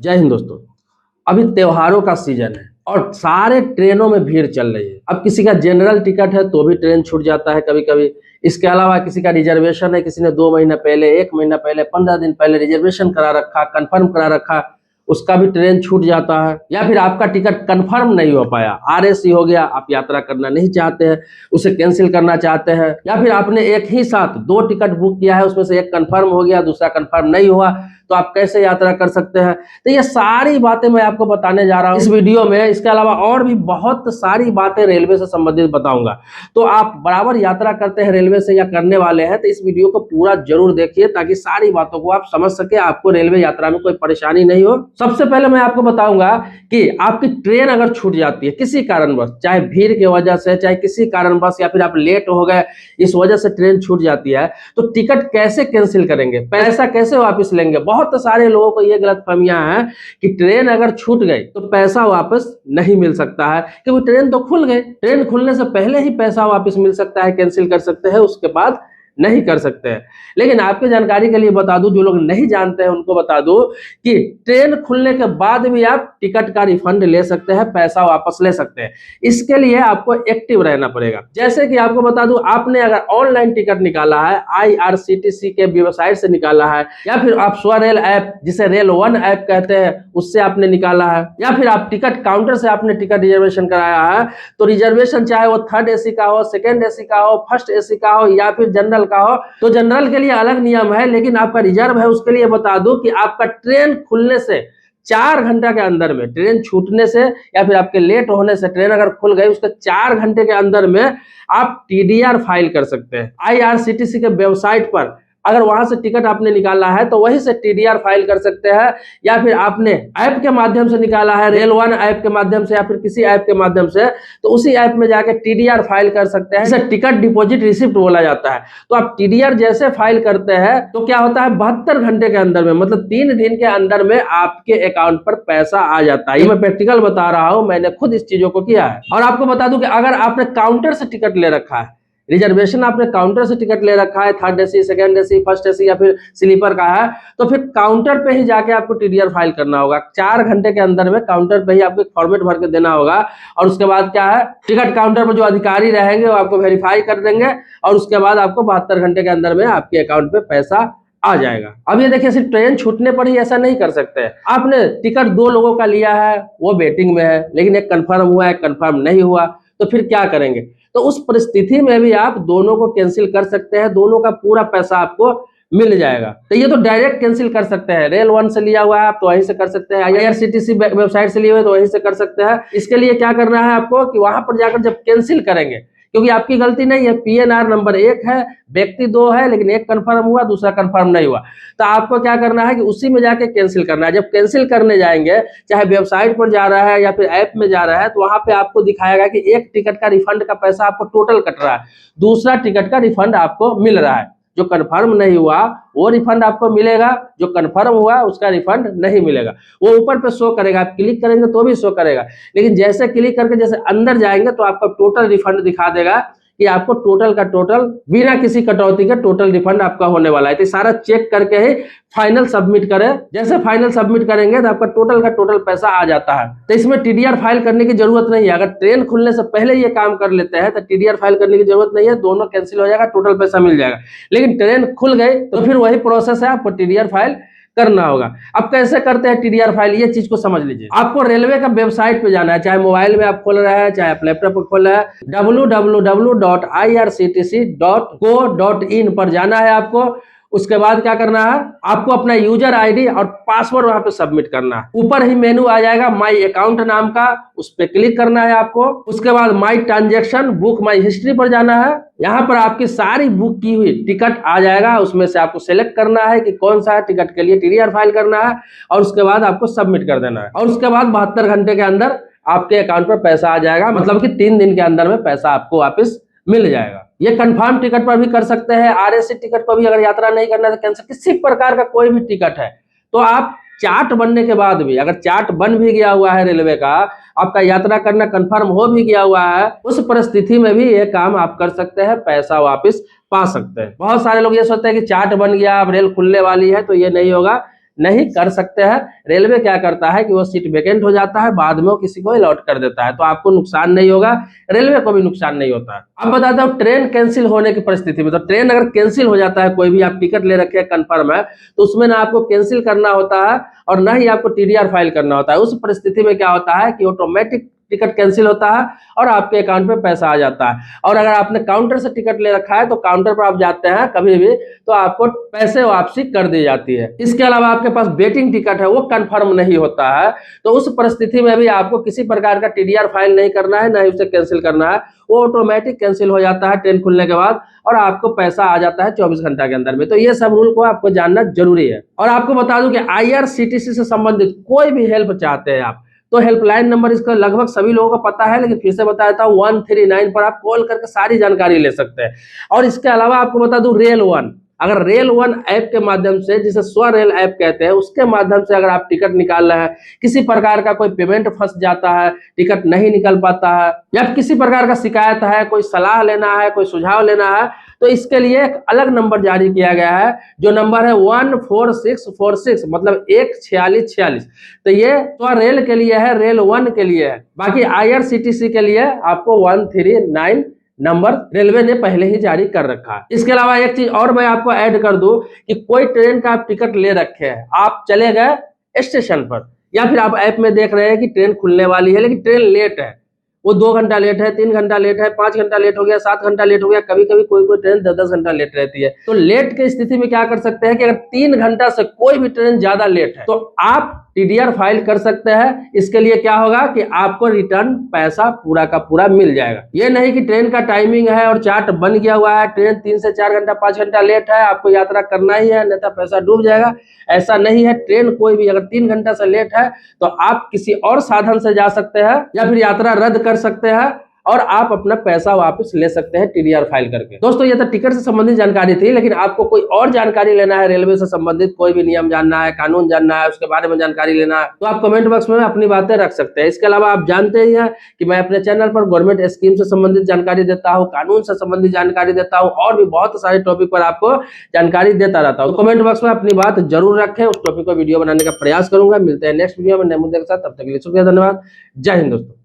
जय हिंद दोस्तों। अभी त्योहारों का सीजन है और सारे ट्रेनों में भीड़ चल रही है। अब किसी का जनरल टिकट है तो भी ट्रेन छूट जाता है कभी कभी। इसके अलावा किसी का रिजर्वेशन है, किसी ने 2 महीना पहले, 1 महीना पहले, 15 दिन पहले रिजर्वेशन करा रखा, कंफर्म करा रखा, उसका भी ट्रेन छूट जाता है। या फिर आपका टिकट कंफर्म नहीं हो पाया, आरएसी हो गया, आप यात्रा करना नहीं चाहते हैं, उसे कैंसिल करना चाहते हैं। या फिर आपने एक ही साथ 2 टिकट बुक किया है, उसमें से एक कंफर्म हो गया, दूसरा कंफर्म नहीं हुआ, तो आप कैसे यात्रा कर सकते हैं। तो ये सारी बातें मैं आपको बताने जा रहा हूँ इस वीडियो में। इसके अलावा और भी बहुत सारी बातें रेलवे से संबंधित बताऊंगा। तो आप बराबर यात्रा करते हैं रेलवे से या करने वाले हैं तो इस वीडियो को पूरा जरूर देखिए ताकि सारी बातों को आप समझ सके, आपको रेलवे यात्रा में कोई परेशानी नहीं हो। सबसे पहले मैं आपको बताऊंगा कि आपकी ट्रेन अगर छूट जाती है किसी कारणवश, चाहे भीड़ की वजह से, चाहे किसी कारणवश, या फिर आप लेट हो गए इस वजह से ट्रेन छूट जाती है, तो टिकट कैसे कैंसिल करेंगे, पैसा कैसे वापस लेंगे। बहुत सारे लोगों को ये गलतफहमियां हैं कि ट्रेन अगर छूट गई तो पैसा वापस नहीं मिल सकता है, क्योंकि ट्रेन तो खुल गई, ट्रेन खुलने से पहले ही पैसा वापस मिल सकता है, कैंसिल कर सकते हैं, उसके बाद नहीं कर सकते हैं। लेकिन आपकी जानकारी के लिए बता दूं, जो लोग नहीं जानते हैं उनको बता दूं कि ट्रेन खुलने के बाद भी आप टिकट का रिफंड ले सकते हैं, पैसा वापस ले सकते हैं। इसके लिए आपको एक्टिव रहना पड़ेगा। जैसे कि आपको बता दूं, आपने अगर ऑनलाइन टिकट निकाला है, IRCTC के वेबसाइट से निकाला है, या फिर आप स्वरेल ऐप, जिसे रेल वन ऐप कहते हैं, उससे आपने निकाला है, या फिर आप टिकट काउंटर से आपने टिकट रिजर्वेशन कराया है, तो रिजर्वेशन चाहे वो 3rd AC का हो, 2nd AC का हो, 1st AC का हो, या फिर जनरल का हो, तो जनरल के लिए अलग नियम है। लेकिन आपका रिजर्व है, उसके लिए बता दूं कि आपका ट्रेन खुलने से 4 घंटा के अंदर में, ट्रेन छूटने से या फिर आपके लेट होने से, ट्रेन अगर खुल गई उसके 4 घंटे के अंदर में आप TDR फाइल कर सकते हैं। IRCTC के वेबसाइट पर अगर वहां से टिकट आपने निकाला है तो वहीं से TDR फाइल कर सकते हैं, या फिर आपने ऐप के माध्यम से निकाला है, रेल वन ऐप के माध्यम से या फिर किसी ऐप के माध्यम से, तो उसी ऐप में जाके TDR फाइल कर सकते हैं। इसे टिकट डिपॉजिट रिसिप्ट बोला जाता है। तो आप TDR जैसे फाइल करते हैं तो क्या होता है, 72 घंटे के अंदर में, मतलब 3 दिन के अंदर में आपके अकाउंट पर पैसा आ जाता है। ये मैं प्रैक्टिकल बता रहा हूं, मैंने खुद इस चीजों को किया है। और आपको बता दूं कि अगर आपने काउंटर से टिकट ले रखा है, रिजर्वेशन आपने काउंटर से टिकट ले रखा है, 3rd AC, 2nd AC, 1st AC या फिर स्लीपर का है, तो फिर काउंटर पे ही जाके आपको TDR फाइल करना होगा। 4 घंटे के अंदर में काउंटर पे ही आपको एक फॉर्मेट भर के देना होगा, और उसके बाद क्या है, टिकट काउंटर पर जो अधिकारी रहेंगे वो आपको वेरीफाई कर देंगे, और उसके बाद आपको 72 घंटे के अंदर में आपके अकाउंट पे पैसा आ जाएगा। अब ये देखिए, सिर्फ ट्रेन छूटने पर ही ऐसा नहीं कर सकते। आपने टिकट 2 लोगों का लिया है, वो वेटिंग में है, लेकिन एक कंफर्म हुआ, एक कंफर्म नहीं हुआ, तो फिर क्या करेंगे। तो उस परिस्थिति में भी आप दोनों को कैंसिल कर सकते हैं, दोनों का पूरा पैसा आपको मिल जाएगा। तो ये तो डायरेक्ट कैंसिल कर सकते हैं, रेल वन से लिया हुआ है आप तो वहीं से कर सकते हैं, IRCTC वेबसाइट से लिए हुए तो वहीं से कर सकते हैं। इसके लिए क्या करना है आपको कि वहां पर जाकर जब कैंसिल करेंगे, क्योंकि आपकी गलती नहीं है, PNR नंबर 1 है, व्यक्ति 2 है, लेकिन एक कंफर्म हुआ, दूसरा कंफर्म नहीं हुआ, तो आपको क्या करना है कि उसी में जाके कैंसिल करना है। जब कैंसिल करने जाएंगे, चाहे वेबसाइट पर जा रहा है या फिर ऐप में जा रहा है, तो वहां पे आपको दिखाएगा कि एक टिकट का रिफंड का पैसा आपको टोटल कट रहा है, दूसरा टिकट का रिफंड आपको मिल रहा है। जो कंफर्म नहीं हुआ वो रिफंड आपको मिलेगा, जो कंफर्म हुआ उसका रिफंड नहीं मिलेगा। वो ऊपर पे शो करेगा, आप क्लिक करेंगे तो भी शो करेगा, लेकिन जैसे क्लिक करके जैसे अंदर जाएंगे तो आपका टोटल रिफंड दिखा देगा कि आपको टोटल का टोटल बिना किसी कटौती के टोटल रिफंड आपका होने वाला है। तो सारा चेक करके ही फाइनल सबमिट करें। जैसे फाइनल सबमिट करेंगे तो आपका टोटल का टोटल पैसा आ जाता है। तो इसमें TDR फाइल करने की जरूरत नहीं है। अगर ट्रेन खुलने से पहले ये काम कर लेते हैं तो TDR फाइल करने की जरूरत नहीं है, दोनों कैंसिल हो जाएगा, टोटल पैसा मिल जाएगा। लेकिन ट्रेन खुल गई तो फिर वही प्रोसेस है, आपको TDR फाइल करना होगा। अब कैसे करते हैं TDR फाइल, ये चीज को समझ लीजिए। आपको रेलवे का वेबसाइट पे जाना है, चाहे मोबाइल में आप खोल रहे हैं, चाहे आप लैपटॉप पर खोल रहे हैं, www.irctc.co.in पर जाना है आपको। उसके बाद क्या करना है, आपको अपना यूजर ID और पासवर्ड वहां पे सबमिट करना है। ऊपर ही मेनू आ जाएगा माई अकाउंट नाम का, उस पर क्लिक करना है आपको। उसके बाद माई ट्रांजेक्शन, बुक माई हिस्ट्री पर जाना है। यहाँ पर आपकी सारी बुक की हुई टिकट आ जाएगा, उसमें से आपको सेलेक्ट करना है कि कौन सा टिकट के लिए TDR फाइल करना है, और उसके बाद आपको सबमिट कर देना है। और उसके बाद 72 घंटे के अंदर आपके अकाउंट पर पैसा आ जाएगा, मतलब कि 3 दिन के अंदर में पैसा आपको वापस मिल जाएगा। ये कंफर्म टिकट पर भी कर सकते हैं, RAC टिकट पर भी, अगर यात्रा नहीं करना है तो कैंसिल, किसी प्रकार का कोई भी टिकट है तो आप चार्ट बनने के बाद भी, अगर चार्ट बन भी गया हुआ है रेलवे का, आपका यात्रा करना कंफर्म हो भी गया हुआ है, उस परिस्थिति में भी ये काम आप कर सकते हैं, पैसा वापस पा सकते हैं। बहुत सारे लोग ये सोचते हैं कि चार्ट बन गया, अब रेल खुलने वाली है तो ये नहीं होगा। नहीं कर सकते हैं। रेलवे क्या करता है कि वो सीट वेकेंट हो जाता है, बाद में वो किसी को अलॉट कर देता है, तो आपको नुकसान नहीं होगा, रेलवे को भी नुकसान नहीं होता है। अब बताता हूँ ट्रेन कैंसिल होने की परिस्थिति में। तो ट्रेन अगर कैंसिल हो जाता है, कोई भी आप टिकट ले रखे हैं कंफर्म है, तो उसमें ना आपको कैंसिल करना होता है और ना ही आपको टीडीआर फाइल करना होता है। उस परिस्थिति में क्या होता है कि ऑटोमेटिक टिकट कैंसिल होता है और आपके अकाउंट में पैसा आ जाता है। और अगर आपने काउंटर से टिकट ले रखा है तो काउंटर पर आप जाते हैं कभी भी तो आपको पैसे वापसी कर दी जाती है। इसके अलावा आपके पास वेटिंग टिकट है, वो कंफर्म नहीं होता है, तो उस परिस्थिति में भी आपको किसी प्रकार का टीडीआर फाइल नहीं करना है, ना ही उसे कैंसिल करना है, वो ऑटोमेटिक कैंसिल हो जाता है ट्रेन खुलने के बाद और आपको पैसा आ जाता है 24 घंटा के अंदर में। तो ये सब रूल को आपको जानना जरूरी है। और आपको बता दूं कि IRCTC से संबंधित कोई भी हेल्प चाहते हैं आप, तो हेल्पलाइन नंबर इसका लगभग सभी लोगों को पता है, लेकिन फिर से बता देता हूँ 139 पर आप कॉल करके सारी जानकारी ले सकते हैं। और इसके अलावा आपको बता दूं रेल वन, अगर रेल वन ऐप के माध्यम से, जिसे स्वरेल ऐप कहते हैं, उसके माध्यम से अगर आप टिकट निकाल रहे हैं, किसी प्रकार का कोई पेमेंट फंस जाता है, टिकट नहीं निकल पाता है, या किसी प्रकार का शिकायत है, कोई सलाह लेना है, कोई सुझाव लेना है, तो इसके लिए एक अलग नंबर जारी किया गया है, जो नंबर है 14646, मतलब 14646। तो ये स्वरेल के लिए है, रेल वन के लिए है। बाकी IRCTC के लिए आपको 139 नंबर रेलवे ने पहले ही जारी कर रखा है। इसके अलावा एक चीज और मैं आपको ऐड कर दूं कि कोई ट्रेन का आप टिकट ले रखे हैं, आप चले गए स्टेशन पर या फिर आप ऐप में देख रहे हैं कि ट्रेन खुलने वाली है, लेकिन ट्रेन लेट है, वो 2 घंटा लेट है, 3 घंटा लेट है, 5 घंटा लेट हो गया, 7 घंटा लेट हो गया, कभी कभी कोई ट्रेन 10-10 घंटा लेट रहती है। तो लेट की स्थिति में क्या कर सकते हैं कि अगर 3 घंटा से कोई भी ट्रेन ज्यादा लेट है तो आप टीडीआर फाइल कर सकते हैं। इसके लिए क्या होगा कि आपको रिटर्न पैसा पूरा का पूरा मिल जाएगा। ये नहीं कि ट्रेन का टाइमिंग है और चार्ट बन गया हुआ है, ट्रेन 3 से 4 घंटा 5 घंटा लेट है, आपको यात्रा करना ही है, नहीं तो पैसा डूब जाएगा। ऐसा नहीं है। ट्रेन कोई भी अगर 3 घंटा से लेट है तो आप किसी और साधन से जा सकते हैं या फिर यात्रा रद्द कर सकते हैं और आप अपना पैसा वापस ले सकते हैं टीडीआर फाइल करके। दोस्तों ये तो टिकट से संबंधित जानकारी थी, लेकिन आपको कोई और जानकारी लेना है, रेलवे से संबंधित कोई भी नियम जानना है, कानून जानना है, उसके बारे में जानकारी लेना है, तो आप कमेंट बॉक्स में अपनी बातें रख सकते हैं। इसके अलावा आप जानते ही हैं कि मैं अपने चैनल पर गवर्नमेंट स्कीम से संबंधित जानकारी देता हूँ, कानून से संबंधित जानकारी देता हूँ और भी बहुत सारे टॉपिक पर आपको जानकारी देता रहता हूँ। तो कमेंट बॉक्स में अपनी बात जरूर रखें, उस टॉपिक को वीडियो बनाने का प्रयास करूंगा। मिलते हैं नेक्स्ट वीडियो में नए मुद्दे के साथ, तब तक के लिए शुक्रिया, धन्यवाद, जय हिंद दोस्तों।